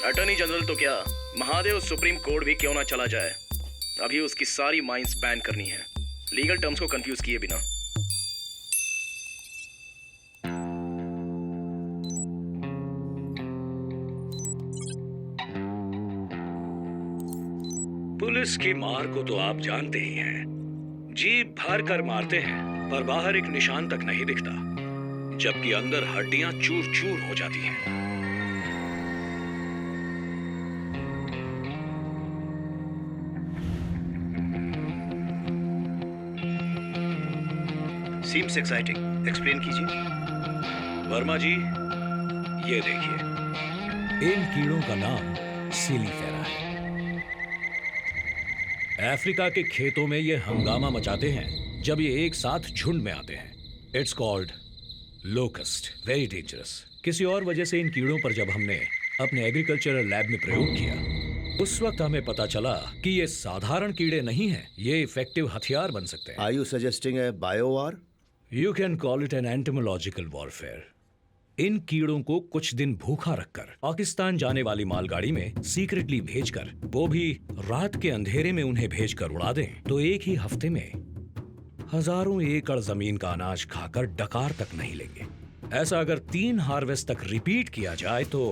Attorney general तो क्या, Mahadev supreme court भी क्यों ना चला जाए, अभी उसकी सारी माइंस बैन करनी है, लीगल टर्म्स को कंफ्यूज किए बिना। पुलिस की मार को तो आप जानते ही हैं, जीप भर कर मारते हैं पर बाहर एक निशान तक नहीं दिखता, जबकि अंदर हड्डियां चूर चूर हो जाती हैं। सीम्स एक्साइटिंग, एक्सप्लेन कीजिए। वर्मा जी, ये देखिए, इन कीड़ों का नाम सिलीफेरा है। अफ्रीका के खेतों में ये हंगामा मचाते हैं जब ये एक साथ झुंड में आते हैं। It's called locust, very dangerous. किसी और वजह से इन कीड़ों पर जब हमने अपने एग्रीकल्चरल लैब में प्रयोग किया, उस वक्त हमें पता चला कि ये साधारण कीड़े नहीं हैं, ये इफेक्टिव हथियार बन सकते हैं। Are you suggesting a bio-war? You can call it an entomological warfare. इन कीड़ों को कुछ दिन भूखा रखकर पाकिस्तान जाने वाली मालगाड़ी में सीक्रेटली भेजकर, वो भी रात के अंधेरे में उन्हें भेजकर उड़ा दें, तो एक ही हफ्ते में हजारों एकड़ जमीन का अनाज खाकर डकार तक नहीं लेंगे। ऐसा अगर 3 हार्वेस्ट तक रिपीट किया जाए तो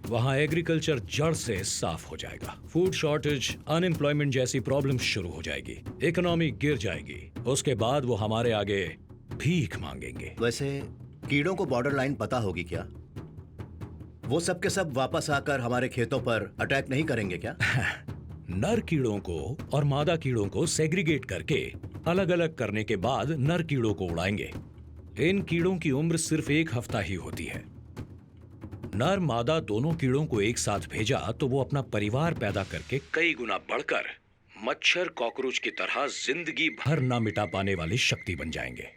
वहां एग्रीकल्चर जड़ से साफ हो जाएगा। फूड शॉर्टेज, अनएम्प्लॉयमेंट जैसी प्रॉब्लम शुरू हो जाएगी, इकोनॉमी गिर जाएगी, उसके बाद वो हमारे आगे भीख मांगेंगे। वैसे कीड़ों को बॉर्डर लाइन पता होगी क्या? वो सब के सब वापस आकर हमारे खेतों पर अटैक नहीं करेंगे क्या? नर कीड़ों को और मादा कीड़ों को सेग्रीगेट करके अलग अलग करने के बाद नर कीड़ों को उड़ाएंगे। इन कीड़ों की उम्र सिर्फ 1 हफ्ता ही होती है। नर मादा दोनों कीड़ों को एक साथ भेजा तो वो अपना परिवार पैदा करके कई गुना बढ़कर मच्छर कॉकरोच की तरह जिंदगी भर ना मिटा पाने वाली शक्ति बन जाएंगे।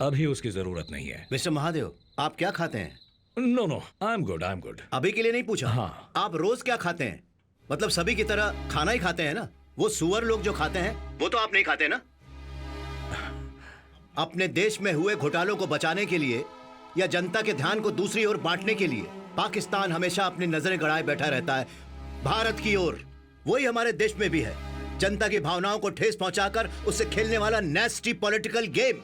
अभी उसकी जरूरत नहीं है। मिस्टर महादेव, आप क्या खाते हैं? No, I am good, I am good. अभी के लिए नहीं पूछा। हाँ। आप रोज क्या खाते हैं? मतलब सभी की तरह खाना ही खाते हैं ना? वो सुअर लोग जो खाते हैं वो तो आप नहीं खाते ना? अपने देश में हुए घोटालों को बचाने के लिए या जनता के ध्यान को दूसरी ओर बांटने के लिए पाकिस्तान हमेशा अपनी नजरें गड़ाए बैठा रहता है भारत की ओर। वही हमारे देश में भी है, जनता की भावनाओं को ठेस पहुंचाकर उससे खेलने वाला नेस्टी पॉलिटिकल गेम।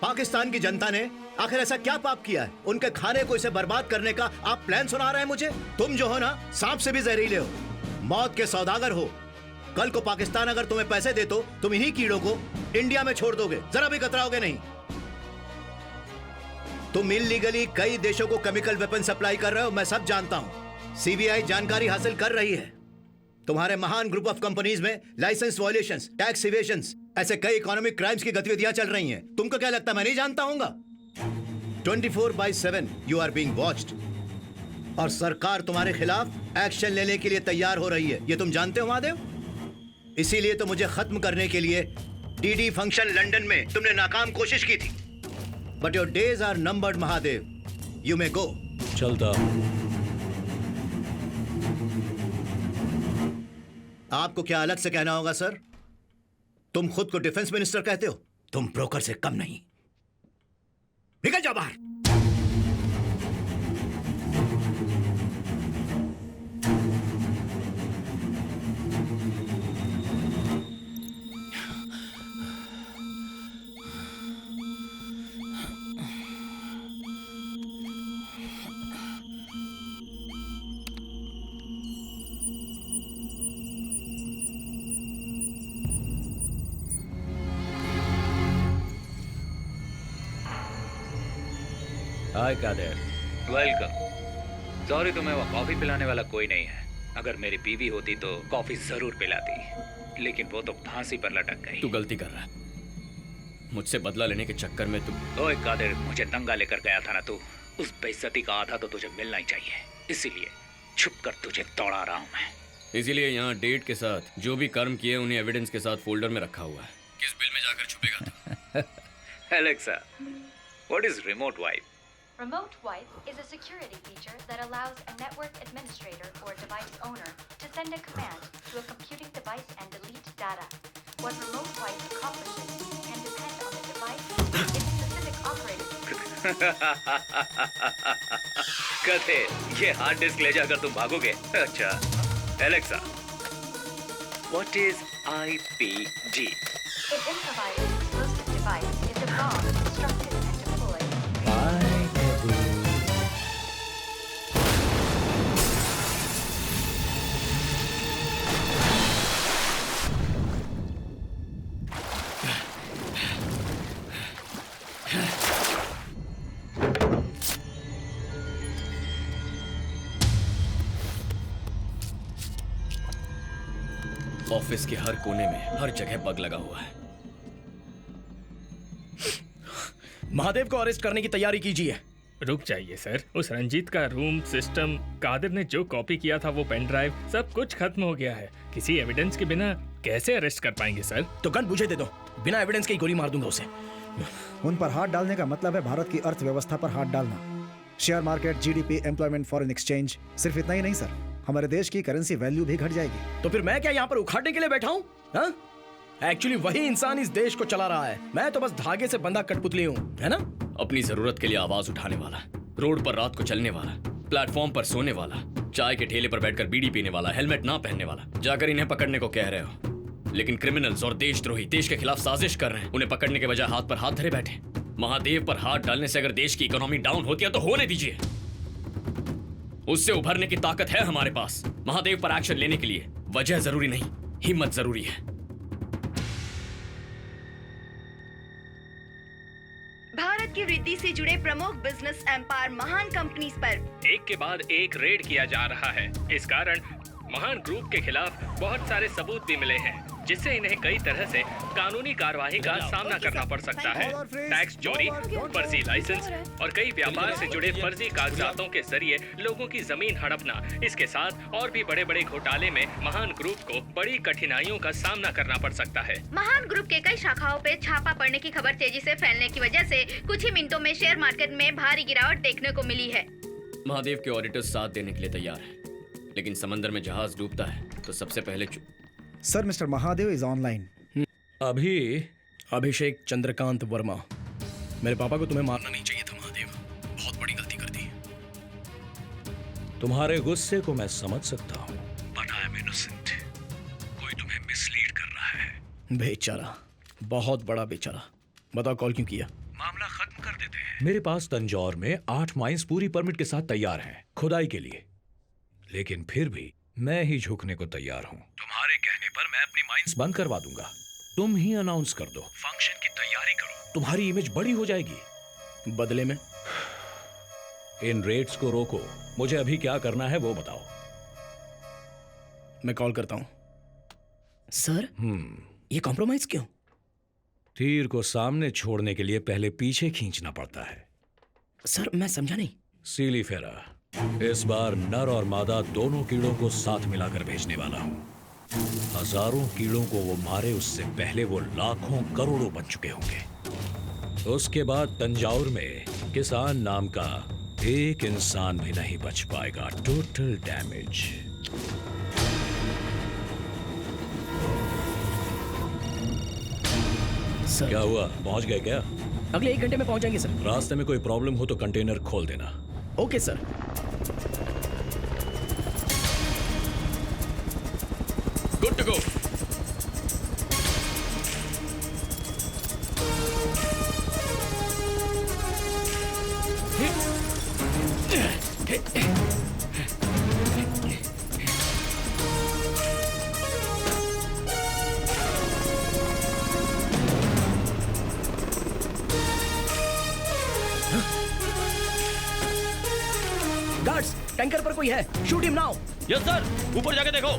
पाकिस्तान की जनता ने आखिर ऐसा क्या पाप किया है उनके खाने को इसे बर्बाद करने का आप प्लान सुना रहे हैं मुझे? तुम जो हो ना, सांप से भी जहरीले हो, मौत के सौदागर हो। कल को पाकिस्तान अगर तुम्हें पैसे दे तो तुम इन्हीं कीड़ों को इंडिया में छोड़ दोगे, जरा भी कतराओगे नहीं। तुम इल्लीगली कई देशों को केमिकल वेपन सप्लाई कर रहे हो, मैं सब जानता हूं। सीबीआई जानकारी हासिल कर रही है। तुम्हारे महान ग्रुप ऑफ कंपनीज में लाइसेंस वायलेशंस, टैक्स इवेशंस, ऐसे कई इकोनॉमिक क्राइम्स की गतिविधियां चल रही हैं। तुमको क्या लगता है मैं नहीं जानता हूंगा? 24/7 यू आर बीइंग वॉच्ड और सरकार तुम्हारे खिलाफ एक्शन लेने के लिए तैयार हो रही है, ये तुम जानते हो महादेव। इसीलिए तो मुझे खत्म करने के लिए डीडी फंक्शन लंदन में तुमने नाकाम कोशिश की थी। But your days are numbered Mahadev, you may go. चलता आपको क्या अलग से कहना होगा सर? तुम खुद को डिफेंस मिनिस्टर कहते हो, तुम ब्रोकर से कम नहीं। निकल जाओ बाहर। हाय कादर। वेलकम। सॉरी, तुम्हें वो कॉफी पिलाने वाला कोई नहीं है। अगर मेरी बीवी होती तो कॉफी जरूर पिलाती, लेकिन वो तो फांसी पर लटक गई। तू गलती कर रहा है। मुझसे बदला लेने के चक्कर में तू। ओए कादिर, मुझे दंगा लेकर गया था ना तू, उस बेइज्जती का आधा तो तुझे मिलना ही चाहिए, इसीलिए छुप कर तुझे दौड़ा रहा हूँ मैं। इसीलिए यहाँ डेट के साथ जो भी कर्म किए उन्हें एविडेंस के साथ फोल्डर में रखा हुआ है। किस बिल में जाकर छुपेगा तू? Alexa, what is remote wipe? Remote wipe is a security feature that allows a network administrator or device owner to send a command to a computing device and delete data. What remote wipe accomplishes can depend on the device, its specific operating system. दिक्कत है, ये hard disk ले जाकर तुम भागोगे। अच्छा, Alexa, what is IPG? It improvises explosive device is a bomb constructed and deployed. Office के हर कोने में, हर जगह बग लगा हुआ है। महादेव को अरेस्ट करने की तैयारी कीजिए। रुक जाइए सर, उस रंजीत का रूम, सिस्टम, कादिर ने जो कॉपी किया था वो पेन ड्राइव, सब कुछ खत्म हो गया है। किसी एविडेंस के बिना कैसे अरेस्ट कर पाएंगे सर? तो गन मुझे दे दो, बिना एविडेंस के ही गोली मार दूंगा उसे। उन पर हाथ डालने का मतलब है भारत की अर्थव्यवस्था पर हाथ डालना। Share market, GDP, employment, foreign exchange, सिर्फ इतना ही नहीं सर, हमारे देश की करेंसी वैल्यू भी घट जाएगी। तो फिर मैं क्या यहाँ पर उखाड़ने के लिए बैठा हूँ? एक्चुअली वही इंसान इस देश को चला रहा है, मैं तो बस धागे से बंधा कठपुतली हूँ, है ना? अपनी जरूरत के लिए आवाज उठाने वाला, रोड पर रात को चलने वाला, प्लेटफॉर्म पर सोने वाला, चाय के ठेले पर बैठकर बीड़ी पीने वाला, हेलमेट ना पहनने वाला। जाकर इन्हें पकड़ने को कह रहे हो, लेकिन क्रिमिनल्स और देशद्रोही देश के खिलाफ साजिश कर रहे हैं। उन्हें पकड़ने के बजाय हाथ पर हाथ धरे बैठे। महादेव पर हाथ डालने से अगर देश की इकोनॉमी डाउन होती है तो होने दीजिए, उससे उभरने की ताकत है हमारे पास। महादेव पर एक्शन लेने के लिए वजह जरूरी नहीं, हिम्मत जरूरी है। भारत की वृद्धि से जुड़े प्रमुख बिजनेस एम्पायर महान कंपनीज पर एक के बाद एक रेड किया जा रहा है। इस कारण महान ग्रुप के खिलाफ बहुत सारे सबूत भी मिले हैं, जिससे इन्हें कई तरह से कानूनी कार्यवाही का सामना करना पड़ सकता है। टैक्स चोरी, फर्जी लाइसेंस और कई व्यापार से जुड़े फर्जी कागजातों के जरिए लोगों की जमीन हड़पना, इसके साथ और भी बड़े बड़े घोटाले में महान ग्रुप को बड़ी कठिनाइयों का सामना करना पड़ सकता है। महान ग्रुप के कई शाखाओं पे छापा पड़ने की खबर तेजी से फैलने की वजह से कुछ ही मिनटों में शेयर मार्केट में भारी गिरावट देखने को मिली है। महादेव के ऑडिटर्स साथ देने के लिए तैयार हैं, लेकिन समंदर में जहाज डूबता है तो सबसे पहले sir, mister Mahadev is online. अभी अभिषेक चंद्रकांत वर्मा, मेरे पापा को तुम्हें मारना नहीं चाहिए था महादेव, बहुत बड़ी गलती कर दी। तुम्हारे गुस्से को मैं समझ सकता हूँ, बट आई एम इनोसेंट। कोई तुम्हें मिसलीड कर रहा है। बेचारा, बहुत बड़ा बेचारा। बताओ कॉल क्यों किया? मामला खत्म कर देते हैं। मेरे पास तंजौर में 8 माइंस पूरी परमिट के साथ तैयार हैं खुदाई के लिए, लेकिन फिर भी मैं ही झुकने को तैयार हूँ। तुम्हारे कहने पर मैं अपनी माइंस बंद करवा दूंगा। तुम ही अनाउंस कर दो, फंक्शन की तैयारी करो, तुम्हारी इमेज बड़ी हो जाएगी। बदले में इन रेट्स को रोको। मुझे अभी क्या करना है वो बताओ। मैं कॉल करता हूँ। सर, ये कॉम्प्रोमाइज क्यों? तीर को सामने छोड़ने के लिए पहले पीछे खींचना पड़ता है। सर, मैं समझा नहीं। सीली फेरा, इस बार नर और मादा दोनों कीड़ों को साथ मिलाकर भेजने वाला हूं। हजारों कीड़ों को वो मारे उससे पहले वो लाखों करोड़ों बन चुके होंगे। उसके बाद तंजाउर में किसान नाम का एक इंसान भी नहीं बच पाएगा। Total damage. सर, क्या हुआ, पहुंच गए क्या? अगले 1 घंटे में पहुंच जाएंगे सर। रास्ते में कोई प्रॉब्लम हो तो कंटेनर खोल देना। Okay sir. Good to go. Guards, tanker पर कोई है। Shoot him now. Yes sir, ऊपर जाके देखो।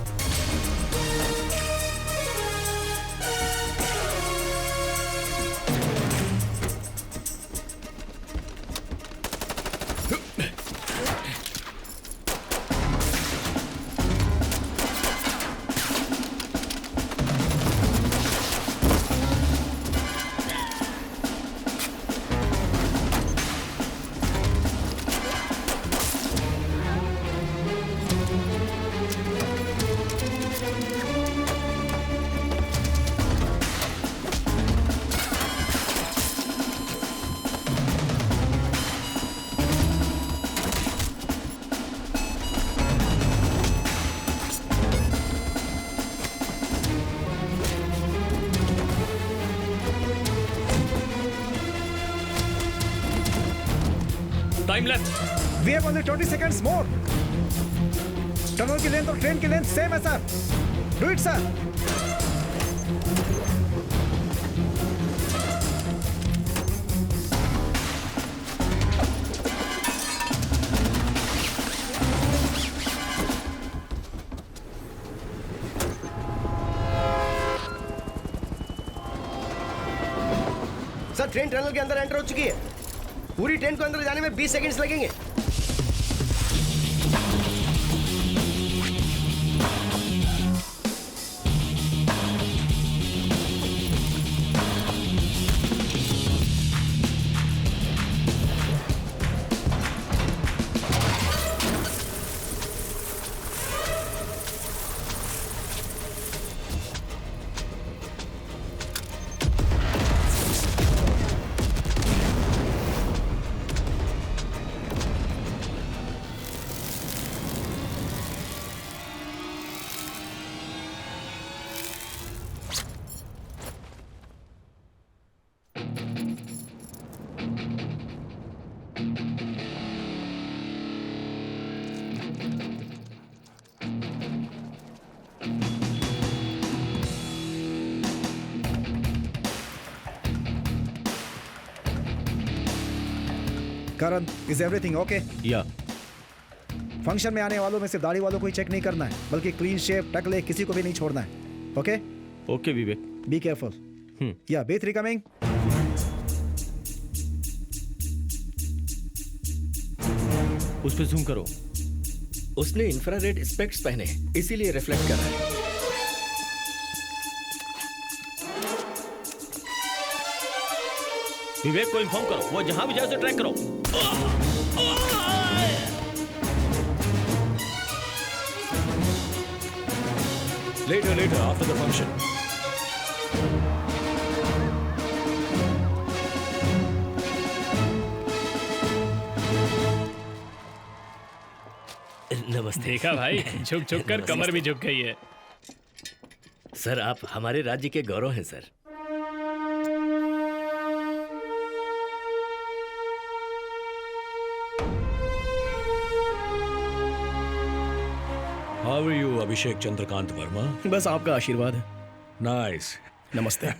Time left. We have only 20 seconds more. Tunnel की लेंथ और ट्रेन की लेंथ सेम है sir. Do it sir. Sir train tunnel के अंदर एंटर हो चुकी है। पूरी ट्रेन को अंदर जाने में 20 सेकंड्स लगेंगे। करण, इज एवरीथिंग ओके? या फंक्शन में आने वालों में सिर्फ दाढ़ी वालों को ही चेक नहीं करना है, बल्कि क्लीन शेव, टकले किसी को भी नहीं छोड़ना है। Okay? Okay Vivek. Be careful. या B3 कमिंग। उस पे जूम करो। उसने इंफ्रारेड स्पेक्ट्स पहने हैं, इसीलिए रिफ्लेक्ट कर रहा है। विवेक को इन्फॉर्म करो, वो जहां भी जाए उसे ट्रैक करो। Later, after the function. नमस्ते। देखा भाई, झुक झुक कर कमर भी झुक गई है। सर आप हमारे राज्य के गौरव हैं सर। How are you, अभिषेक चंद्रकांत वर्मा? बस आपका आशीर्वाद है। Nice. नमस्ते।